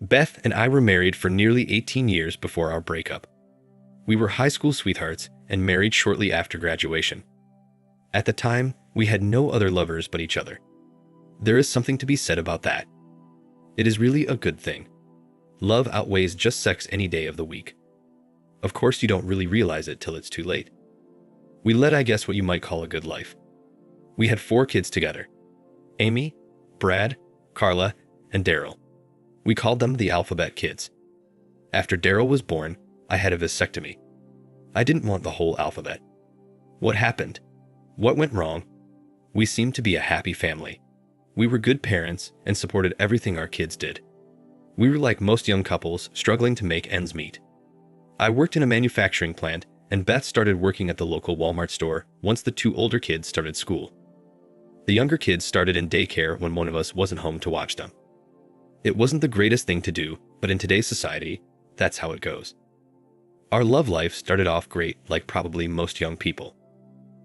Beth and I were married for nearly 18 years before our breakup. We were high school sweethearts and married shortly after graduation. At the time, we had no other lovers but each other. There is something to be said about that. It is really a good thing. Love outweighs just sex any day of the week. Of course, you don't really realize it till it's too late. We led, I guess, what you might call a good life. We had 4 kids together: Amy, Brad, Carla, and Daryl. We called them the alphabet kids. After Daryl was born, I had a vasectomy. I didn't want the whole alphabet. What happened? What went wrong? We seemed to be a happy family. We were good parents and supported everything our kids did. We were like most young couples, struggling to make ends meet. I worked in a manufacturing plant, and Beth started working at the local Walmart store once the 2 older kids started school. The younger kids started in daycare when one of us wasn't home to watch them. It wasn't the greatest thing to do, but in today's society, that's how it goes. Our love life started off great, like probably most young people.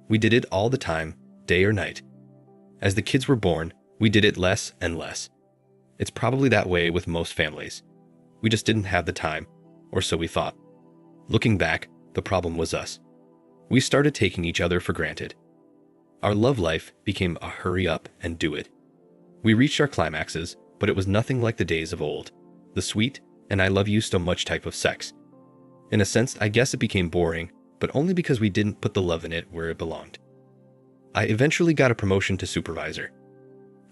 We did it all the time, day or night. As the kids were born, we did it less and less. It's probably that way with most families. We just didn't have the time, or so we thought. Looking back, the problem was us. We started taking each other for granted. Our love life became a hurry up and do it. We reached our climaxes, but it was nothing like the days of old, the sweet and I love you so much type of sex. In a sense, I guess it became boring, but only because we didn't put the love in it where it belonged. I eventually got a promotion to supervisor.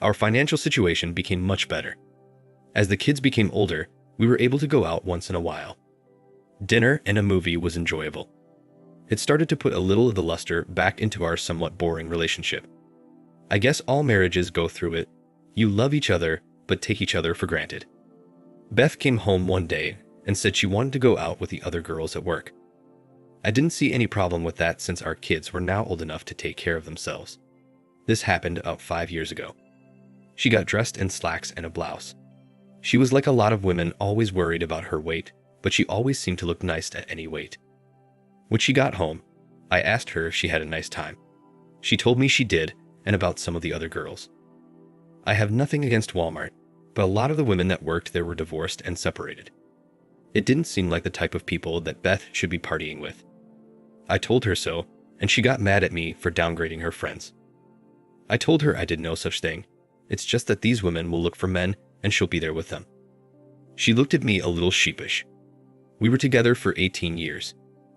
Our financial situation became much better. As the kids became older, we were able to go out once in a while. Dinner and a movie was enjoyable. It started to put a little of the luster back into our somewhat boring relationship. I guess all marriages go through it. You love each other, but take each other for granted. Beth came home one day and said she wanted to go out with the other girls at work. I didn't see any problem with that since our kids were now old enough to take care of themselves. This happened about 5 years ago. She got dressed in slacks and a blouse. She was like a lot of women, always worried about her weight, but she always seemed to look nice at any weight. When she got home, I asked her if she had a nice time. She told me she did, and about some of the other girls. I have nothing against Walmart, but a lot of the women that worked there were divorced and separated. It didn't seem like the type of people that Beth should be partying with. I told her so, and she got mad at me for downgrading her friends. I told her I did no such thing. It's just that these women will look for men, and she'll be there with them. She looked at me a little sheepish. We were together for 18 years.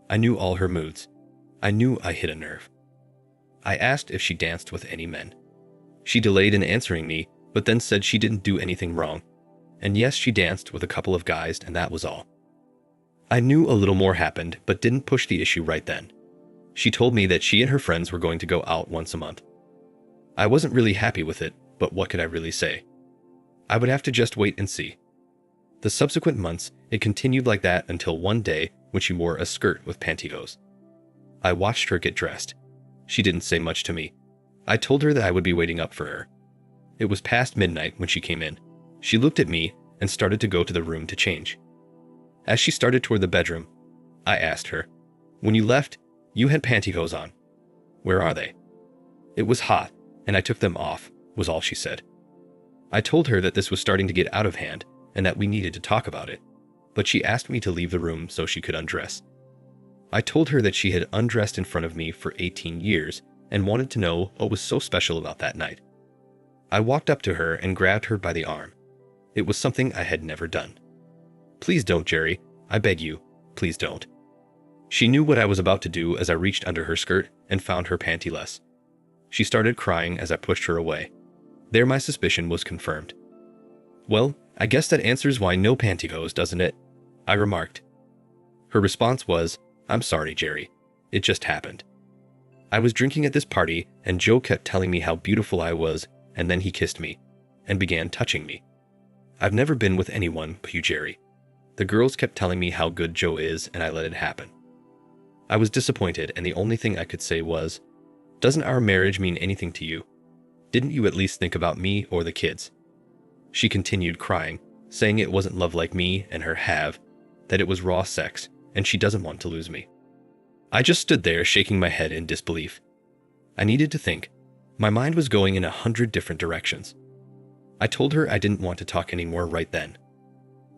I knew all her moods. I knew I hit a nerve. I asked if she danced with any men. She delayed in answering me, but then said she didn't do anything wrong. And yes, she danced with a couple of guys, and that was all. I knew a little more happened, but didn't push the issue right then. She told me that she and her friends were going to go out once a month. I wasn't really happy with it, but what could I really say? I would have to just wait and see. The subsequent months, it continued like that until one day when she wore a skirt with pantyhose. I watched her get dressed. She didn't say much to me. I told her that I would be waiting up for her. It was past midnight when she came in. She looked at me and started to go to the room to change. As she started toward the bedroom, I asked her, "When you left, you had pantyhose on. Where are they?" "It was hot, and I took them off," was all she said. I told her that this was starting to get out of hand and that we needed to talk about it, but she asked me to leave the room so she could undress. I told her that she had undressed in front of me for 18 years and wanted to know what was so special about that night. I walked up to her and grabbed her by the arm. It was something I had never done. "Please don't, Jerry. I beg you. Please don't." She knew what I was about to do as I reached under her skirt and found her pantyless. She started crying as I pushed her away. There my suspicion was confirmed. "Well, I guess that answers why no pantyhose, doesn't it?" I remarked. Her response was, "I'm sorry, Jerry. It just happened. I was drinking at this party and Joe kept telling me how beautiful I was, and then he kissed me and began touching me. I've never been with anyone but you, Jerry. The girls kept telling me how good Joe is, and I let it happen." I was disappointed, and the only thing I could say was, "Doesn't our marriage mean anything to you? Didn't you at least think about me or the kids?" She continued crying, saying it wasn't love like me and her have, that it was raw sex, and she doesn't want to lose me. I just stood there shaking my head in disbelief. I needed to think. My mind was going in 100 different directions. I told her I didn't want to talk anymore right then.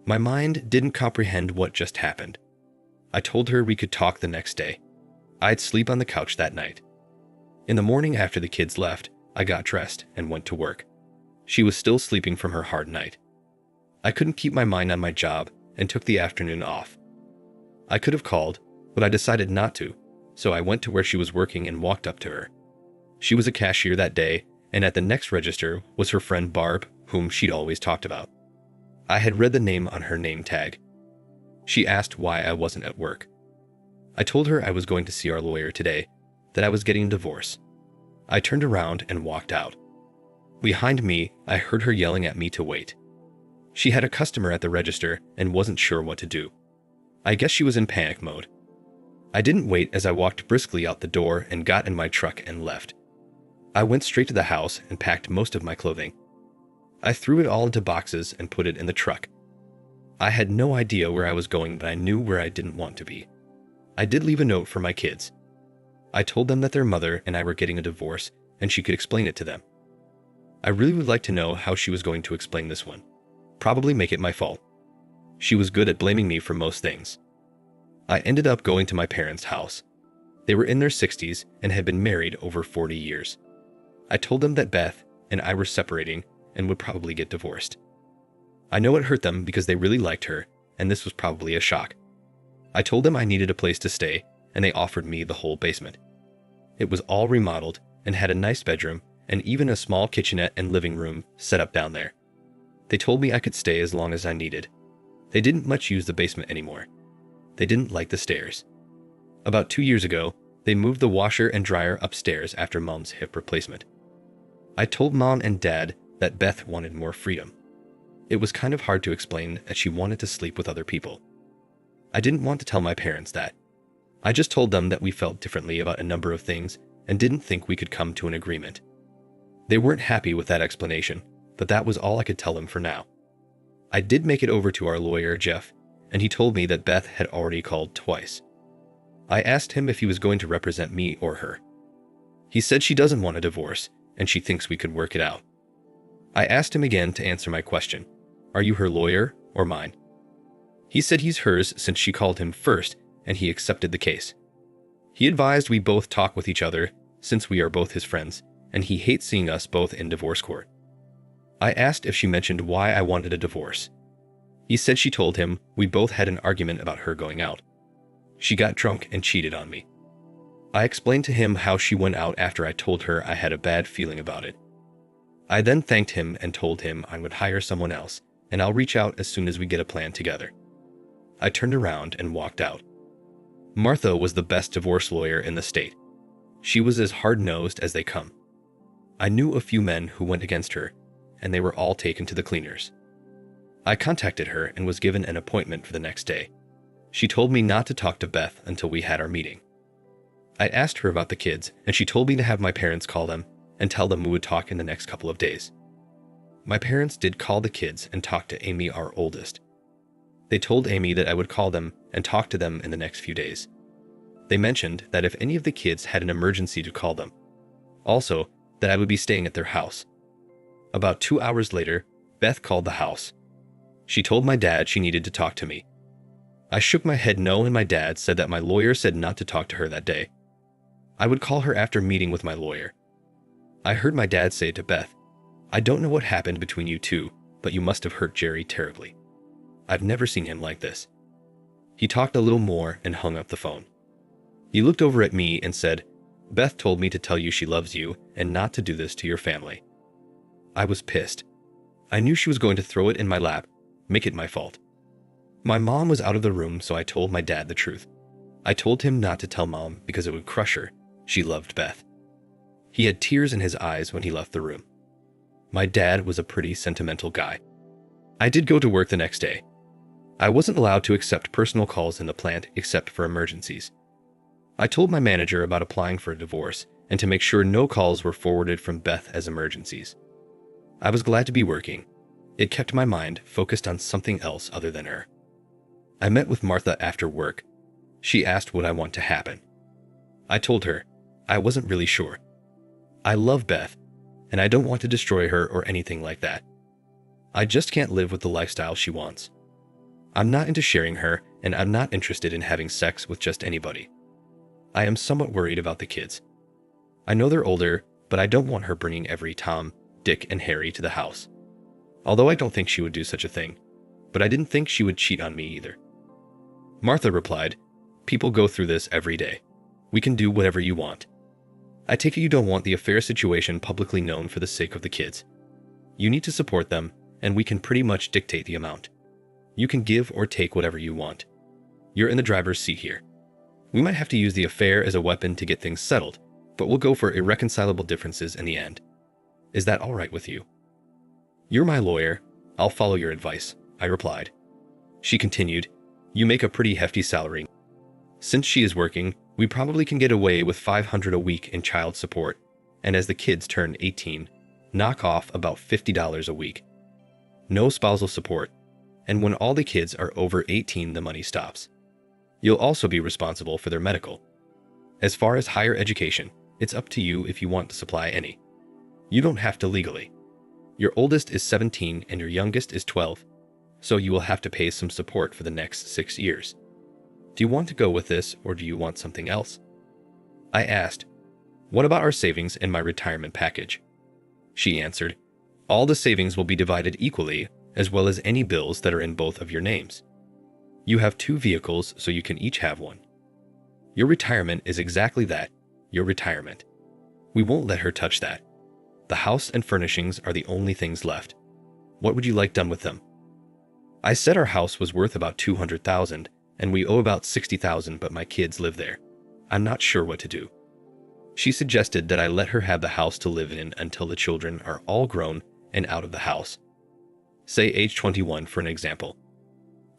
My mind didn't comprehend what just happened. I told her we could talk the next day. I'd sleep on the couch that night. In the morning after the kids left, I got dressed and went to work. She was still sleeping from her hard night. I couldn't keep my mind on my job and took the afternoon off. I could have called, but I decided not to, so I went to where she was working and walked up to her. She was a cashier that day, and at the next register was her friend Barb, whom she'd always talked about. I had read the name on her name tag. She asked why I wasn't at work. I told her I was going to see our lawyer today, that I was getting a divorce. I turned around and walked out. Behind me, I heard her yelling at me to wait. She had a customer at the register and wasn't sure what to do. I guess she was in panic mode. I didn't wait as I walked briskly out the door and got in my truck and left. I went straight to the house and packed most of my clothing. I threw it all into boxes and put it in the truck. I had no idea where I was going, but I knew where I didn't want to be. I did leave a note for my kids. I told them that their mother and I were getting a divorce and she could explain it to them. I really would like to know how she was going to explain this one. Probably make it my fault. She was good at blaming me for most things. I ended up going to my parents' house. They were in their 60s and had been married over 40 years. I told them that Beth and I were separating and would probably get divorced. I know it hurt them because they really liked her, and this was probably a shock. I told them I needed a place to stay, and they offered me the whole basement. It was all remodeled and had a nice bedroom and even a small kitchenette and living room set up down there. They told me I could stay as long as I needed. They didn't much use the basement anymore. They didn't like the stairs. About 2 years ago, they moved the washer and dryer upstairs after Mom's hip replacement. I told Mom and Dad that Beth wanted more freedom. It was kind of hard to explain that she wanted to sleep with other people. I didn't want to tell my parents that. I just told them that we felt differently about a number of things and didn't think we could come to an agreement. They weren't happy with that explanation, but that was all I could tell them for now. I did make it over to our lawyer, Jeff, and he told me that Beth had already called twice. I asked him if he was going to represent me or her. He said she doesn't want a divorce, and she thinks we could work it out. I asked him again to answer my question. Are you her lawyer or mine? He said he's hers since she called him first, and he accepted the case. He advised we both talk with each other since we are both his friends, and he hates seeing us both in divorce court. I asked if she mentioned why I wanted a divorce. He said she told him we both had an argument about her going out. She got drunk and cheated on me. I explained to him how she went out after I told her I had a bad feeling about it. I then thanked him and told him I would hire someone else, and I'll reach out as soon as we get a plan together. I turned around and walked out. Martha was the best divorce lawyer in the state. She was as hard-nosed as they come. I knew a few men who went against her, and they were all taken to the cleaners. I contacted her and was given an appointment for the next day. She told me not to talk to Beth until we had our meeting. I asked her about the kids, and she told me to have my parents call them and tell them we would talk in the next couple of days. My parents did call the kids and talk to Amy, our oldest. They told Amy that I would call them and talk to them in the next few days. They mentioned that if any of the kids had an emergency to call them. Also, that I would be staying at their house. About 2 hours later, Beth called the house. She told my dad she needed to talk to me. I shook my head no, and my dad said that my lawyer said not to talk to her that day. I would call her after meeting with my lawyer. I heard my dad say to Beth, "I don't know what happened between you two, but you must have hurt Jerry terribly. I've never seen him like this." He talked a little more and hung up the phone. He looked over at me and said, "Beth told me to tell you she loves you and not to do this to your family." I was pissed. I knew she was going to throw it in my lap, make it my fault. My mom was out of the room, so I told my dad the truth. I told him not to tell Mom because it would crush her. She loved Beth. He had tears in his eyes when he left the room. My dad was a pretty sentimental guy. I did go to work the next day. I wasn't allowed to accept personal calls in the plant except for emergencies. I told my manager about applying for a divorce and to make sure no calls were forwarded from Beth as emergencies. I was glad to be working. It kept my mind focused on something else other than her. I met with Martha after work. She asked what I want to happen. I told her I wasn't really sure. I love Beth, and I don't want to destroy her or anything like that. I just can't live with the lifestyle she wants. I'm not into sharing her, and I'm not interested in having sex with just anybody. I am somewhat worried about the kids. I know they're older, but I don't want her bringing every Tom, Dick, and Harry to the house. Although I don't think she would do such a thing, but I didn't think she would cheat on me either. Martha replied, people go through this every day. We can do whatever you want. I take it you don't want the affair situation publicly known for the sake of the kids. You need to support them, and we can pretty much dictate the amount. You can give or take whatever you want. You're in the driver's seat here. We might have to use the affair as a weapon to get things settled, but we'll go for irreconcilable differences in the end. Is that all right with you? You're my lawyer. I'll follow your advice, I replied. She continued, you make a pretty hefty salary. Since she is working, we probably can get away with $500 a week in child support, and as the kids turn 18, knock off about $50 a week. No spousal support, and when all the kids are over 18, the money stops. You'll also be responsible for their medical. As far as higher education, it's up to you if you want to supply any. You don't have to legally. Your oldest is 17 and your youngest is 12, so you will have to pay some support for the next 6 years. Do you want to go with this, or do you want something else? I asked, what about our savings and my retirement package? She answered, all the savings will be divided equally, as well as any bills that are in both of your names. You have 2 vehicles, so you can each have one. Your retirement is exactly that, your retirement. We won't let her touch that. The house and furnishings are the only things left. What would you like done with them? I said our house was worth about $200,000, and we owe about $60,000, but my kids live there. I'm not sure what to do. She suggested that I let her have the house to live in until the children are all grown and out of the house. Say age 21 for an example.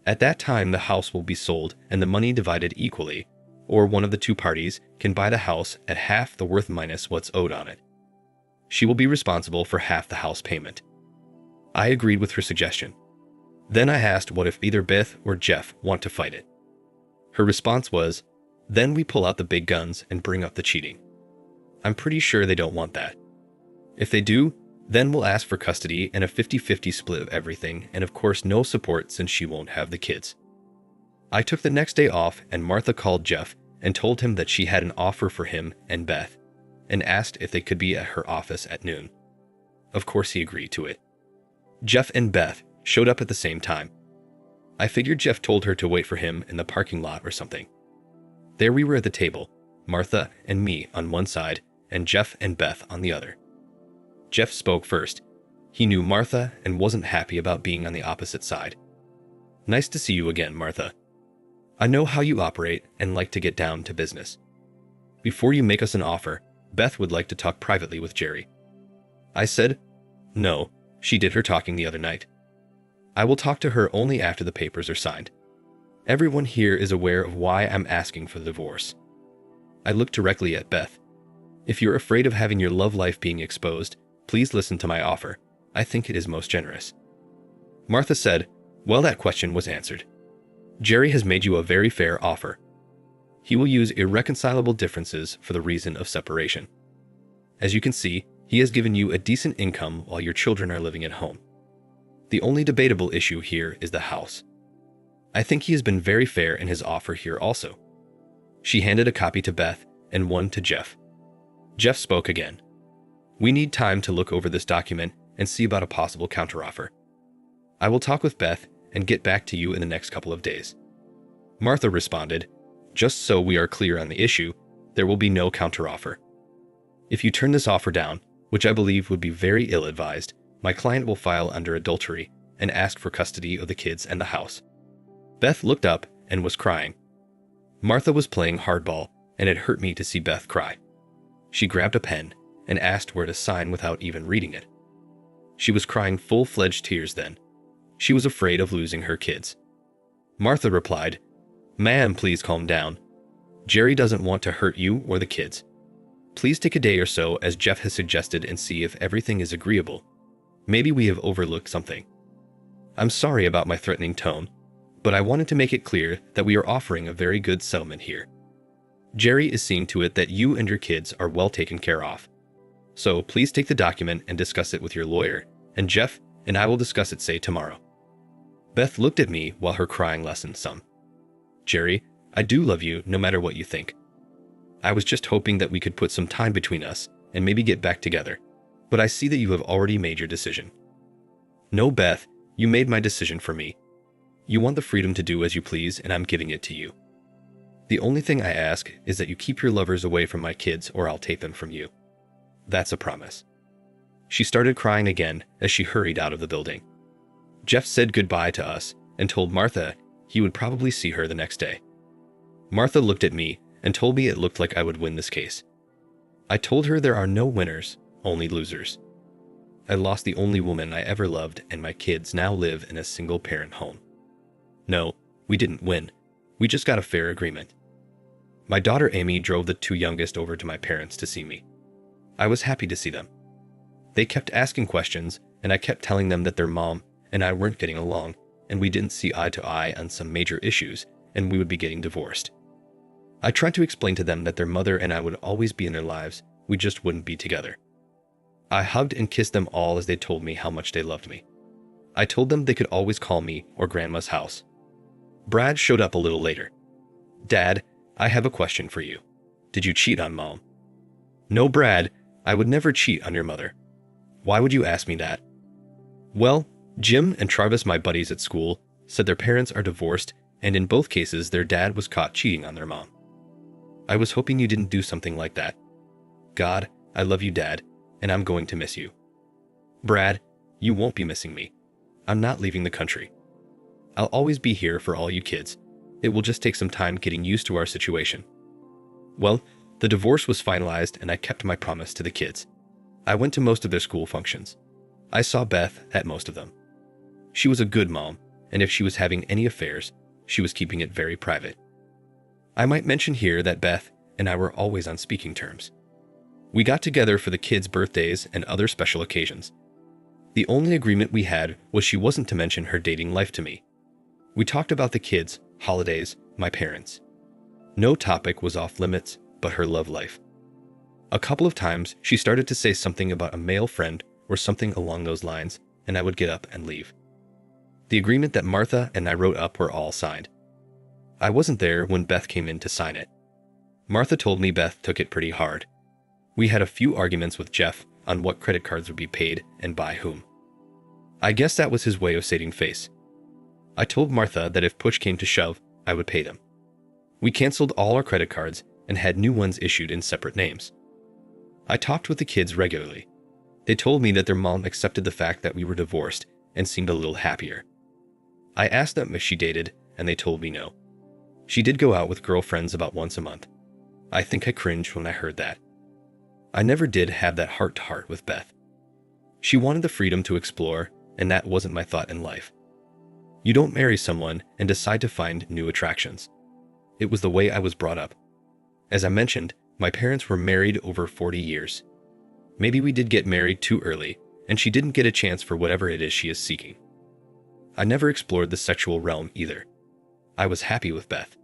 At that time, the house will be sold and the money divided equally, or one of the 2 parties can buy the house at half the worth minus what's owed on it. She will be responsible for half the house payment. I agreed with her suggestion. Then I asked what if either Beth or Jeff want to fight it. Her response was, then we pull out the big guns and bring up the cheating. I'm pretty sure they don't want that. If they do, then we'll ask for custody and a 50-50 split of everything, and of course no support since she won't have the kids. I took the next day off, and Martha called Jeff and told him that she had an offer for him and Beth, and asked if they could be at her office at noon. Of course he agreed to it. Jeff and Beth showed up at the same time. I figured Jeff told her to wait for him in the parking lot or something. There we were at the table, Martha and me on one side, and Jeff and Beth on the other. Jeff spoke first. He knew Martha and wasn't happy about being on the opposite side. Nice to see you again, Martha. I know how you operate and like to get down to business. Before you make us an offer, Beth would like to talk privately with Jerry. I said, no, she did her talking the other night. I will talk to her only after the papers are signed. Everyone here is aware of why I'm asking for the divorce. I looked directly at Beth. If you're afraid of having your love life being exposed, please listen to my offer. I think it is most generous. Martha said, well, that question was answered. Jerry has made you a very fair offer. He will use irreconcilable differences for the reason of separation. As you can see, he has given you a decent income while your children are living at home. The only debatable issue here is the house. I think he has been very fair in his offer here also. She handed a copy to Beth and one to Jeff. Jeff spoke again. We need time to look over this document and see about a possible counteroffer. I will talk with Beth and get back to you in the next couple of days. Martha responded, just so we are clear on the issue, there will be no counteroffer. If you turn this offer down, which I believe would be very ill-advised, my client will file under adultery and ask for custody of the kids and the house. Beth looked up and was crying. Martha was playing hardball, and it hurt me to see Beth cry. She grabbed a pen and asked where to sign without even reading it. She was crying full-fledged tears then. She was afraid of losing her kids. Martha replied, ma'am, please calm down. Jerry doesn't want to hurt you or the kids. Please take a day or so, as Jeff has suggested, and see if everything is agreeable. Maybe we have overlooked something. I'm sorry about my threatening tone, but I wanted to make it clear that we are offering a very good settlement here. Jerry is seeing to it that you and your kids are well taken care of. So please take the document and discuss it with your lawyer, and Jeff and I will discuss it, say, tomorrow. Beth looked at me while her crying lessened some. Jerry, I do love you no matter what you think. I was just hoping that we could put some time between us and maybe get back together, but I see that you have already made your decision. No, Beth, you made my decision for me. You want the freedom to do as you please, and I'm giving it to you. The only thing I ask is that you keep your lovers away from my kids or I'll take them from you. That's a promise. She started crying again as she hurried out of the building. Jeff said goodbye to us and told Martha he would probably see her the next day. Martha looked at me and told me it looked like I would win this case. I told her there are no winners, only losers. I lost the only woman I ever loved, and my kids now live in a single-parent home. No, we didn't win. We just got a fair agreement. My daughter Amy drove the two youngest over to my parents to see me. I was happy to see them. They kept asking questions, and I kept telling them that their mom and I weren't getting along, and we didn't see eye to eye on some major issues, and we would be getting divorced. I tried to explain to them that their mother and I would always be in their lives, we just wouldn't be together. I hugged and kissed them all as they told me how much they loved me. I told them they could always call me or Grandma's house. Brad showed up a little later. Dad, I have a question for you. Did you cheat on Mom? No, Brad, I would never cheat on your mother. Why would you ask me that? Well, Jim and Travis, my buddies at school, said their parents are divorced, and in both cases their dad was caught cheating on their mom. I was hoping you didn't do something like that. God, I love you, Dad, and I'm going to miss you. Brad, you won't be missing me. I'm not leaving the country. I'll always be here for all you kids. It will just take some time getting used to our situation. Well, the divorce was finalized and I kept my promise to the kids. I went to most of their school functions. I saw Beth at most of them. She was a good mom, and if she was having any affairs, she was keeping it very private. I might mention here that Beth and I were always on speaking terms. We got together for the kids' birthdays and other special occasions. The only agreement we had was she wasn't to mention her dating life to me. We talked about the kids, holidays, my parents. No topic was off limits but her love life. A couple of times she started to say something about a male friend or something along those lines, and I would get up and leave. The agreement that Martha and I wrote up were all signed. I wasn't there when Beth came in to sign it. Martha told me Beth took it pretty hard. We had a few arguments with Jeff on what credit cards would be paid and by whom. I guess that was his way of saving face. I told Martha that if push came to shove, I would pay them. We canceled all our credit cards and had new ones issued in separate names. I talked with the kids regularly. They told me that their mom accepted the fact that we were divorced and seemed a little happier. I asked them if she dated, and they told me no. She did go out with girlfriends about once a month. I think I cringed when I heard that. I never did have that heart-to-heart with Beth. She wanted the freedom to explore, and that wasn't my thought in life. You don't marry someone and decide to find new attractions. It was the way I was brought up. As I mentioned, my parents were married over 40 years. Maybe we did get married too early, and she didn't get a chance for whatever it is she is seeking. I never explored the sexual realm either. I was happy with Beth.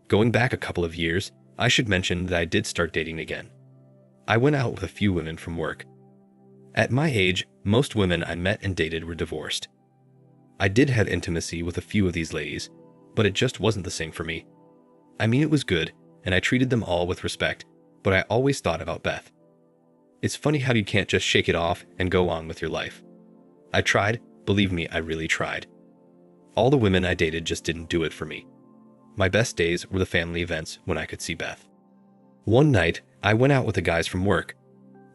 Going back a couple of years, I should mention that I did start dating again. I went out with a few women from work. At my age, most women I met and dated were divorced. I did have intimacy with a few of these ladies, but it just wasn't the same for me. I mean, it was good, and I treated them all with respect, but I always thought about Beth. It's funny how you can't just shake it off and go on with your life. I tried, believe me, I really tried. All the women I dated just didn't do it for me. My best days were the family events when I could see Beth. One night, I went out with the guys from work.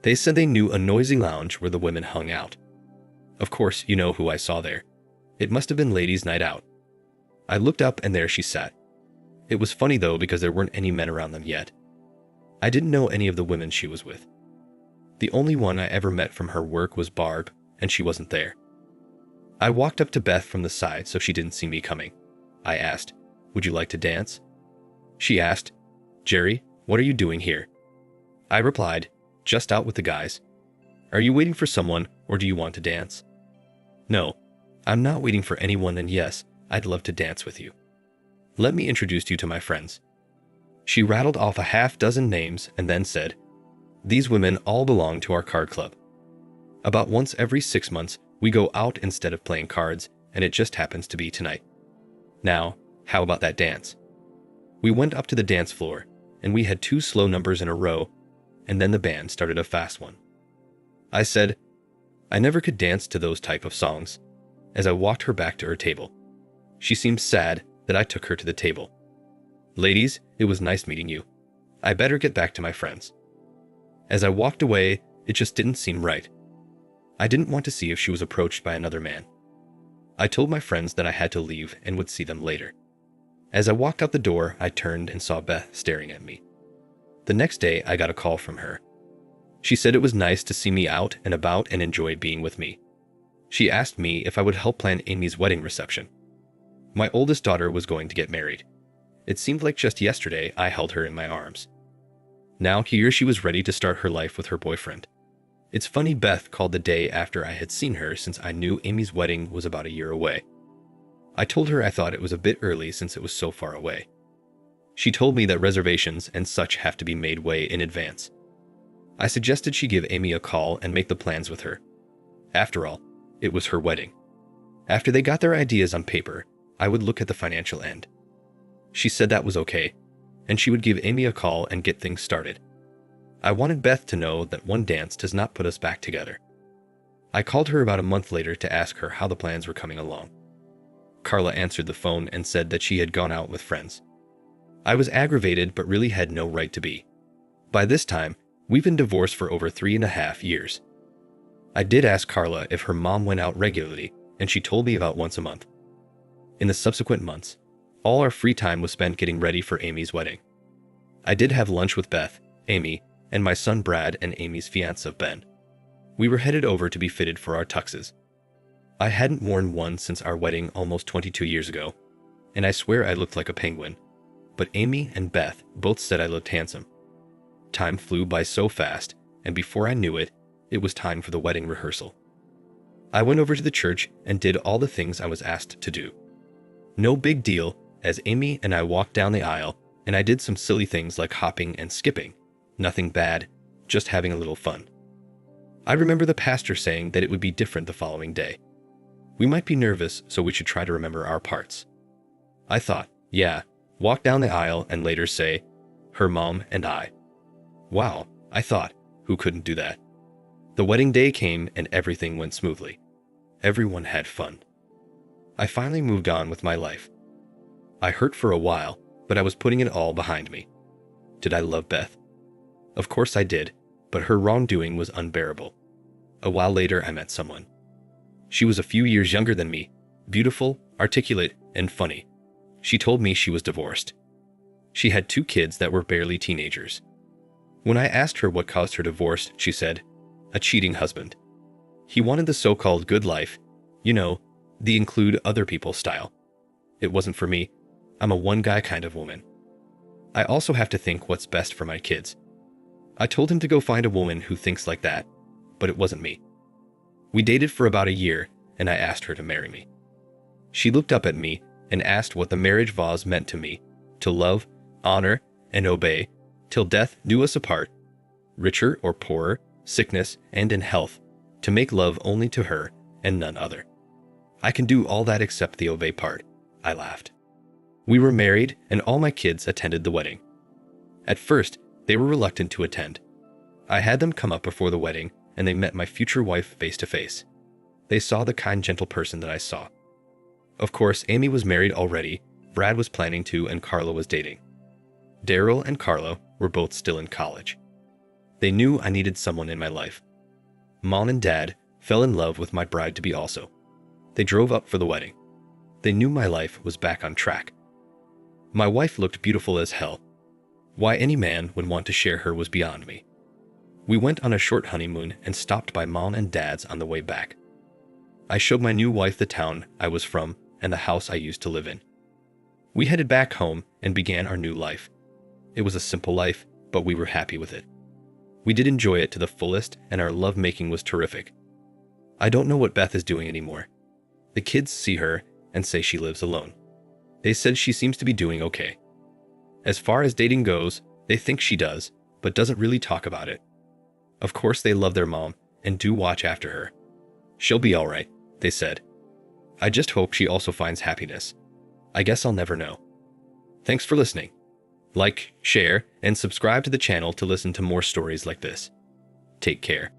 They said they knew a noisy lounge where the women hung out. Of course, you know who I saw there. It must have been ladies' night out. I looked up and there she sat. It was funny though because there weren't any men around them yet. I didn't know any of the women she was with. The only one I ever met from her work was Barb, and she wasn't there. I walked up to Beth from the side so she didn't see me coming. I asked, "Would you like to dance?" She asked, "Jerry, what are you doing here?" I replied, "Just out with the guys." "Are you waiting for someone, or do you want to dance?" "No, I'm not waiting for anyone, and yes, I'd love to dance with you. Let me introduce you to my friends." She rattled off a half-dozen names and then said, "These women all belong to our card club. About once every 6 months, we go out instead of playing cards, and it just happens to be tonight. Now, how about that dance? We went up to the dance floor, and we had 2 slow numbers in a row, and then the band started a fast one. I said, I never could dance to those type of songs, as I walked her back to her table. She seemed sad that I took her to the table. Ladies, it was nice meeting you. I better get back to my friends. As I walked away, it just didn't seem right. I didn't want to see if she was approached by another man. I told my friends that I had to leave and would see them later. As I walked out the door, I turned and saw Beth staring at me. The next day, I got a call from her. She said it was nice to see me out and about and enjoyed being with me. She asked me if I would help plan Amy's wedding reception. My oldest daughter was going to get married. It seemed like just yesterday I held her in my arms. Now here she was ready to start her life with her boyfriend. It's funny Beth called the day after I had seen her since I knew Amy's wedding was about a year away. I told her I thought it was a bit early since it was so far away. She told me that reservations and such have to be made way in advance. I suggested she give Amy a call and make the plans with her. After all, it was her wedding. After they got their ideas on paper, I would look at the financial end. She said that was okay, and she would give Amy a call and get things started. I wanted Beth to know that one dance does not put us back together. I called her about a month later to ask her how the plans were coming along. Carla answered the phone and said that she had gone out with friends. I was aggravated but really had no right to be. By this time, we've been divorced for over 3.5 years. I did ask Carla if her mom went out regularly, and she told me about once a month. In the subsequent months, all our free time was spent getting ready for Amy's wedding. I did have lunch with Beth, Amy, and my son Brad and Amy's fiancé Ben. We were headed over to be fitted for our tuxes. I hadn't worn one since our wedding almost 22 years ago, and I swear I looked like a penguin, but Amy and Beth both said I looked handsome. Time flew by so fast, and before I knew it, it was time for the wedding rehearsal. I went over to the church and did all the things I was asked to do. No big deal, as Amy and I walked down the aisle, and I did some silly things like hopping and skipping. Nothing bad, just having a little fun. I remember the pastor saying that it would be different the following day. We might be nervous, so we should try to remember our parts. I thought, yeah, walk down the aisle and later say, her mom and I. Wow, I thought, who couldn't do that? The wedding day came and everything went smoothly. Everyone had fun. I finally moved on with my life. I hurt for a while, but I was putting it all behind me. Did I love Beth? Of course I did, but her wrongdoing was unbearable. A while later, I met someone. She was a few years younger than me, beautiful, articulate, and funny. She told me she was divorced. She had 2 kids that were barely teenagers. When I asked her what caused her divorce, she said, a cheating husband. He wanted the so-called good life, you know, the include other people style. It wasn't for me. I'm a one-guy kind of woman. I also have to think what's best for my kids. I told him to go find a woman who thinks like that, but it wasn't me. We dated for about a year, and I asked her to marry me. She looked up at me and asked what the marriage vows meant to me, to love, honor, and obey, till death do us apart, richer or poorer, sickness and in health, to make love only to her and none other. I can do all that except the obey part, I laughed. We were married, and all my kids attended the wedding. At first, they were reluctant to attend. I had them come up before the wedding, and they met my future wife face to face. They saw the kind, gentle person that I saw. Of course, Amy was married already, Brad was planning to, and Carla was dating. Daryl and Carla were both still in college. They knew I needed someone in my life. Mom and Dad fell in love with my bride-to-be also. They drove up for the wedding. They knew my life was back on track. My wife looked beautiful as hell. Why any man would want to share her was beyond me. We went on a short honeymoon and stopped by Mom and Dad's on the way back. I showed my new wife the town I was from and the house I used to live in. We headed back home and began our new life. It was a simple life, but we were happy with it. We did enjoy it to the fullest, and our lovemaking was terrific. I don't know what Beth is doing anymore. The kids see her and say she lives alone. They said she seems to be doing okay. As far as dating goes, they think she does, but doesn't really talk about it. Of course they love their mom and do watch after her. She'll be all right, they said. I just hope she also finds happiness. I guess I'll never know. Thanks for listening. Like, share, and subscribe to the channel to listen to more stories like this. Take care.